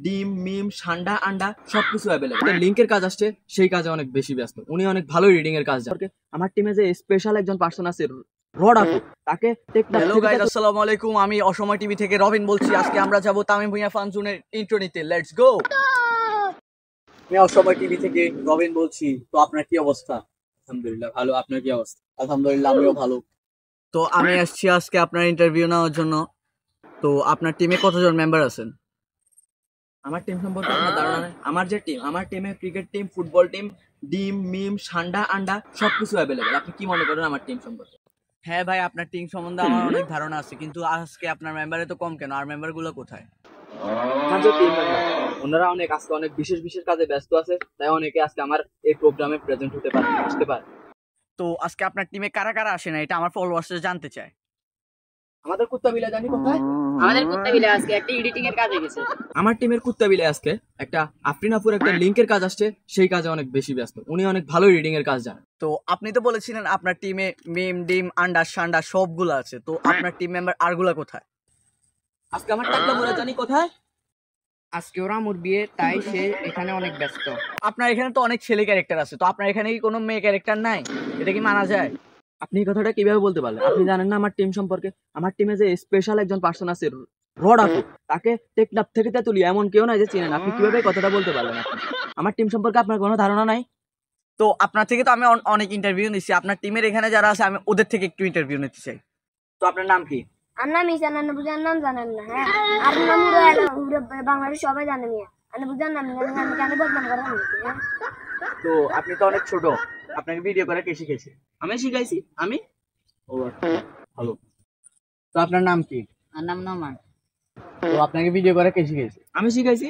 ডিম মিম ঠান্ডা আন্ডা সবকিছু অ্যাভেলেবল। লিঙ্কের কাজ আসছে, সেই কাজে অনেক বেশি ব্যস্ত। উনি অনেক ভালো রিডিং এর কাজ জানে। আমার টিমে যে স্পেশাল একজন পার্সন আছে রডাকু, তাকে হ্যালো গাইস, আসসালামু আলাইকুম। আমি অসময় টিভি থেকে রবিন বলছি। আজকে আমরা যাব তামিম ভুঁইয়া ফানজুনের ইন্ট্রো নিতে। Let's go. আমি অসময় টিভি থেকে রবিন বলছি। তো আপনার কি অবস্থা? আলহামদুলিল্লাহ ভালো। আপনার কি অবস্থা? আলহামদুলিল্লাহ, আমিও ভালো। তো আমি আসছি আজকে আপনার ইন্টারভিউ নেওয়ার জন্য। তো আপনার টিমে কতজন মেম্বার আছেন? আমার টিম সম্পর্কে আপনার ধারণা নেই? আমার যে টিম, আমার টিমে ক্রিকেট টিম, ফুটবল টিম, ডিম মিম ঠান্ডা আন্ডা সবকিছু অ্যাভেলেবল। আপনি কি মনে করেন আমার টিম সম্পর্কে? হ্যাঁ ভাই, আপনার টিম সম্বন্ধে আমার অনেক ধারণা আছে, কিন্তু আজকে আপনার মেম্বারে তো কম কেন? আর মেম্বার গুলো কোথায়? আমার যে টিম মেম্বার, ওনারা আজকে অনেক বিশেষ বিশেষ কাজে ব্যস্ত আছে, তাই অনেকে আজকে আমার এই প্রোগ্রামে প্রেজেন্ট হতে পারে, আসতে পারে। তো আজকে আপনার টিমে কারা কারা আসে না, এটা আমার ফলোয়ার্সরা জানতে চায়। আমাদের কুত্তা বিলা জানি কোথায়? আমাদের কুত্তা বিলে আজকে একটা এডিটিং এর কাজে গেছে। আমার টিমের কুত্তা বিলে আজকে একটা আফরিনাপুর একটা লিঙ্কের কাজ আসছে, সেই কাজে অনেক বেশি ব্যস্ত। উনি অনেক ভালো রিডিং এর কাজ জানেন। তো আপনি তো বলেছিলেন আপনার টিমে মিম ডিম আন্ডা সান্ডা সবগুলো আছে, তো আপনার টিম মেম্বার আরগুলা কোথায়? আজকে আমার টাকলা মোড়া জানি কোথায়? আজকে ওরা মোর বিয়ে, তাই সে এখানে অনেক ব্যস্ত। আপনার এখানে তো অনেক ছেলে ক্যারেক্টার আছে, তো আপনার এখানে কি কোনো মেয়ে ক্যারেক্টার নাই? এটা কি মানা যায়? আপনি এই কথাটা কিভাবে বলতে পারলেন? আপনি জানেন না আমার টিম সম্পর্কে? আমার টিমে যে স্পেশাল একজন পার্সন আছে রডাকু, তাকে টেকনাফ থেকে তেতুলিয়া এমন কেউ নাই যে চিনেন। আপনি কিভাবে এই কথাটা বলতে পারলেন? আপনি আমার টিম সম্পর্কে আপনার কোনো ধারণা নাই? তো আপনার থেকে তো আমি অনেক ইন্টারভিউ নিচ্ছি, আপনার টিমের এখানে যারা আছে আমি ওদের থেকে একটু ইন্টারভিউ নিতে চাই। তো আপনার নাম কি? আর নাম ইসান, আন্না বুঝার নাম জানেন না? হ্যাঁ, আর নাম বাংলাদেশ সবাই জানে মিয়া। আন্না বুঝার নাম আমি কেন বদনাম করেন? তো আপনি তো অনেক ছোট, আপনাকে ভিডিও করে কে শিখেছে? আমি শিখাইছি। আমি ও আচ্ছা, ভালো। তো আপনার নাম কি? আর নাম নোমান। তো আপনাকে ভিডিও করে কে শিখেছে? আমি শিখাইছি।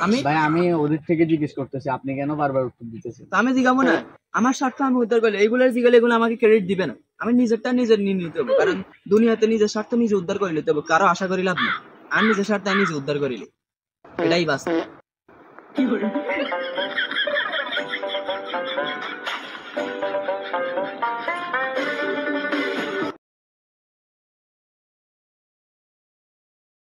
আমি ভাই, আমি ওদের থেকে জিজ্ঞেস করতেছি, আপনি কেন বারবার উত্তর দিতেছেন? তো আমি জিগাবো না? আমার স্বার্থ আমি উদ্ধার করলে এইগুলোর জিগালে এগুলো আমাকে ক্রেডিট দিবে না। আমি নিজেরটা নিজের নিয়ে নিতে হবে, কারণ দুনিয়াতে নিজের স্বার্থ নিজে উদ্ধার করে নিতে হবে। কারো আশা করি লাভ নেই। আমি নিজের স্বার্থ আমি নিজে উদ্ধার করিলি, এটাই বাস্তব।